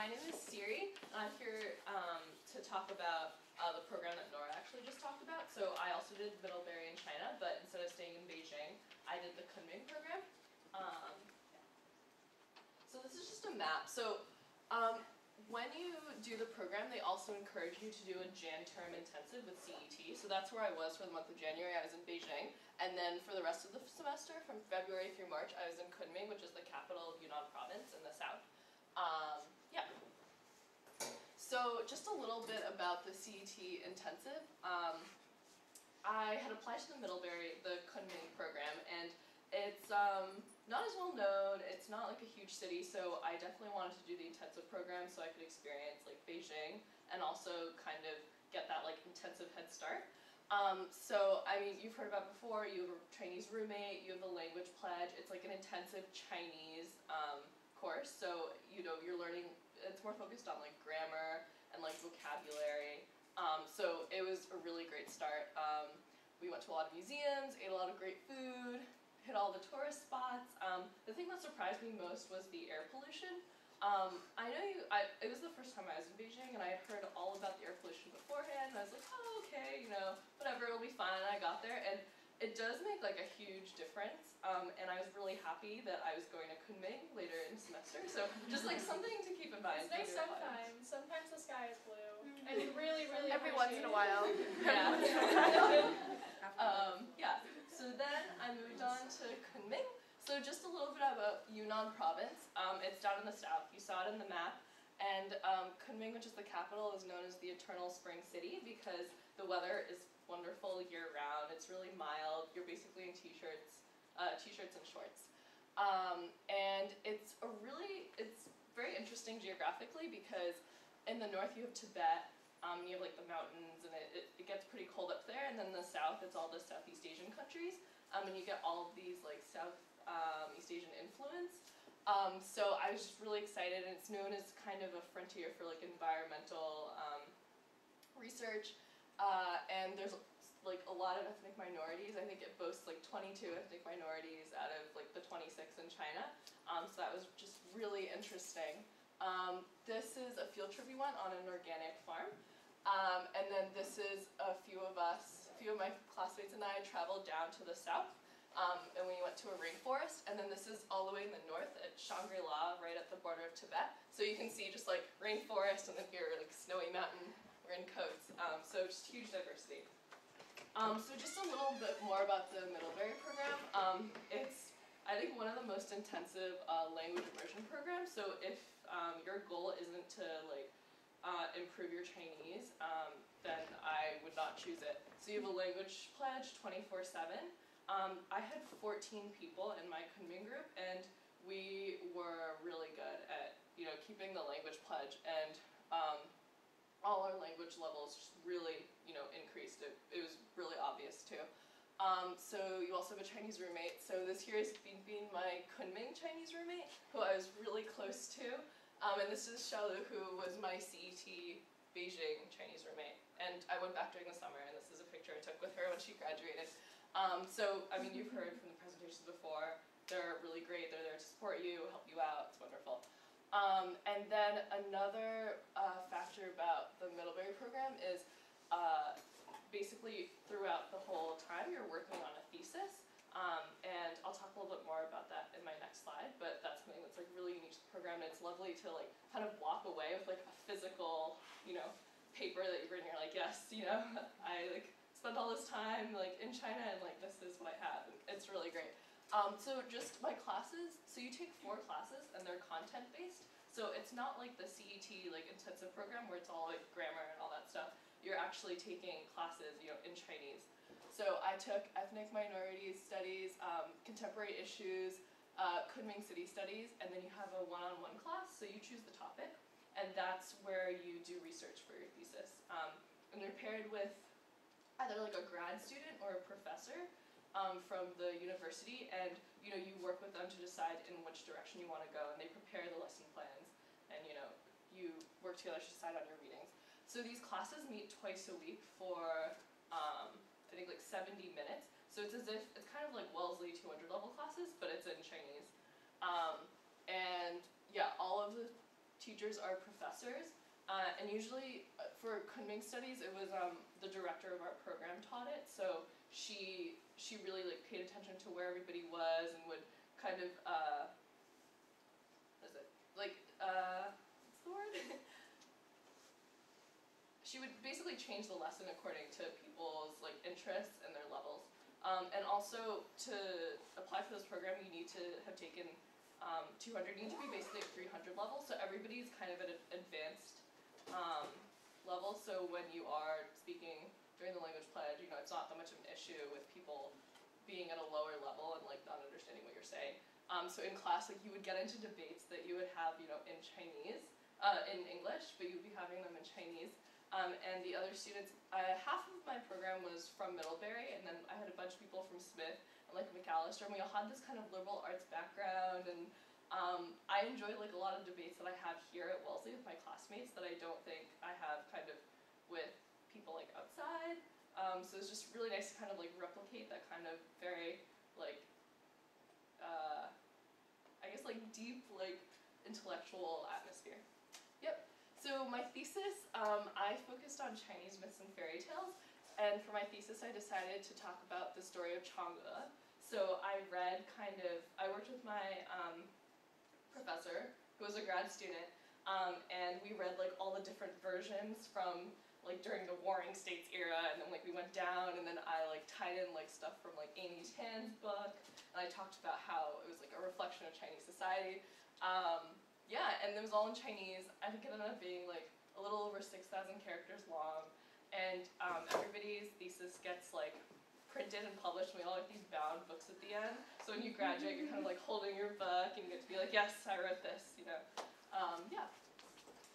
my name is Siri, and I'm here to talk about the program that Nora actually just talked about. So I also did Middlebury in China, but instead of staying in Beijing, I did the Hung-Ying program. So this is just a map. So when you do the program, they also encourage you to do a Jan term intensive with CET. So that's where I was for the month of January. I was in Beijing. And then for the rest of the semester, from February through March, I was in Kunming, which is the capital of Yunnan province in the south. Yeah. So just a little bit about the CET intensive. I had applied to the Middlebury, the Hung-Ying program, and it's not as well known. It's not like a huge city, so I definitely wanted to do the intensive program so I could experience like Beijing and also kind of get that like intensive head start. So I mean, you've heard about before. You have a Chinese roommate. You have the language pledge. It's like an intensive Chinese course. So you know you're learning. It's more focused on like grammar and like vocabulary. So it was a really great start. We went to a lot of museums, ate a lot of great food, hit all the tourist spots. The thing that surprised me most was the air pollution. I know it was the first time I was in Beijing, and I had heard all about the air pollution beforehand, and I was like, oh, okay, you know, whatever, it'll be fine. And I got there, and it does make like a huge difference, and I was really happy that I was going to Kunming later in the semester, so just like something to keep in mind. It's nice sometimes. Sometimes the sky is blue, and you really, really every once in a while. Yeah. Yeah. So then I moved on to Kunming. So just a little bit about Yunnan province. It's down in the south. You saw it in the map. And Kunming, which is the capital, is known as the Eternal Spring City because the weather is wonderful year-round. It's really mild. You're basically in t-shirts and shorts. And it's very interesting geographically because in the north you have Tibet. You have like the mountains, and it gets pretty cold up there. And then in the south, it's all the Southeast Asian countries, and you get all of these like Southeast Asian influence. So I was just really excited, and it's known as kind of a frontier for like environmental research. And there's like a lot of ethnic minorities. I think it boasts like 22 ethnic minorities out of like the 26 in China. So that was just really interesting. This is a field trip we went on an organic farm. And then this is a few of my classmates and I traveled down to the south. And we went to a rainforest, and then this is all the way in the north at Shangri-La, right at the border of Tibet. So you can see just like rainforest, and then here like snowy mountain. We're in coats, so just huge diversity. So just a little bit more about the Middlebury program. It's I think one of the most intensive language immersion programs. So if your goal isn't to like improve your Chinese, then I would not choose it. So you have a language pledge 24/7. I had 14 people in my Kunming group, and we were really good at keeping the language pledge, and all our language levels just really increased. It was really obvious too. So you also have a Chinese roommate. So this here is been my Kunming Chinese roommate, who I was really close to. And this is Xiaolu, who was my CET Beijing Chinese roommate. And I went back during the summer, and this is a picture I took with her when she graduated. So, I mean, you've heard from the presentations before. They're really great. They're there to support you, help you out. It's wonderful. And then another factor about the Middlebury program is basically throughout the whole time you're working on a thesis. And I'll talk a little bit more about that in my next slide, but that's something that's like really unique to the program, and it's lovely to like kind of walk away with like a physical, paper that you're reading. You're like, yes, I like spent all this time like in China, and like this is what I have, and it's really great. So just my classes, so you take 4 classes, and they're content-based, so it's not like the CET like intensive program where it's all like grammar and all that stuff. You're actually taking classes, in Chinese. So I took ethnic minorities studies, contemporary issues, Kunming city studies, and then you have a one-on-one class, so you choose the topic, and that's where you do research for your thesis. And you're paired with either like a grad student or a professor from the university, and you work with them to decide in which direction you want to go, and they prepare the lesson plans, and you work together to decide on your readings. So these classes meet twice a week for I think like 70 minutes. So it's as if it's kind of like Wellesley 200 level classes, but it's in Chinese. And yeah, all of the teachers are professors, and usually for Kunming studies, it was the director of our program taught it, so she really like paid attention to where everybody was and would kind of, what is it, like, what's the word? She would basically change the lesson according to people's like interests and their levels. And also to apply for this program, you need to have taken 200, you need to be basically at 300 level, so everybody's kind of at an advanced level, so when you are speaking during the language pledge, you know, it's not that much of an issue with people being at a lower level and like not understanding what you're saying. So in class, like you would get into debates that you would have, you know, in Chinese, in English, but you'd be having them in Chinese. And the other students, half of my program was from Middlebury, and then I had a bunch of people from Smith and like McAllister, and we all had this kind of liberal arts background, and I enjoyed like a lot of debates that I have here at Wellesley with my classmates that I don't think I have kind of with people like outside. So it's just really nice to kind of like replicate that kind of very like, I guess like deep like intellectual atmosphere. Yep. So my thesis, I focused on Chinese myths and fairy tales, and for my thesis I decided to talk about the story of Chang'e. So I read I worked with my professor, who was a grad student, and we read like all the different versions from like during the Warring States era, and then like we went down, and then I like tied in like stuff from like Amy Tan's book, and I talked about how it was like a reflection of Chinese society. Yeah, and it was all in Chinese. I think it ended up being like a little over 6,000 characters long, and everybody's thesis gets like printed and published, and we all have these bound books at the end. So when you graduate, you're kind of like holding your book, and you get to be like, yes, I wrote this, you know. Yeah.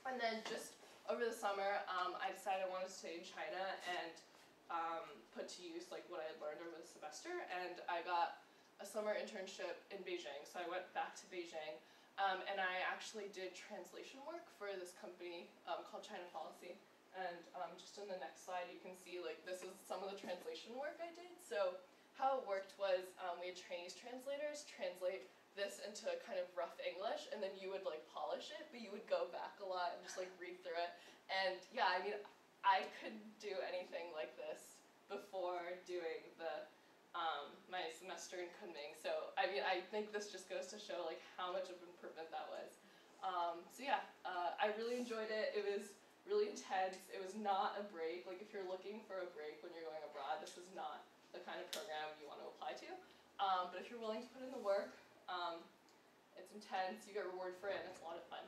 And then just over the summer, I decided I wanted to stay in China and put to use like what I had learned over the semester, and I got a summer internship in Beijing. So I went back to Beijing. And I actually did translation work for this company called China Policy. And just in the next slide, you can see like this is some of the translation work I did. So how it worked was we had Chinese translators translate this into kind of rough English, and then you would like polish it, but you would go back a lot and just like read through it. And yeah, I mean, I could do anything like this before doing the my semester in Kunming. So I mean, I think this just goes to show like how much of improvement that was. So yeah, I really enjoyed it. It was really intense. It was not a break. Like if you're looking for a break when you're going abroad, this is not the kind of program you want to apply to. But if you're willing to put in the work, it's intense, you get rewarded for it, and it's a lot of fun.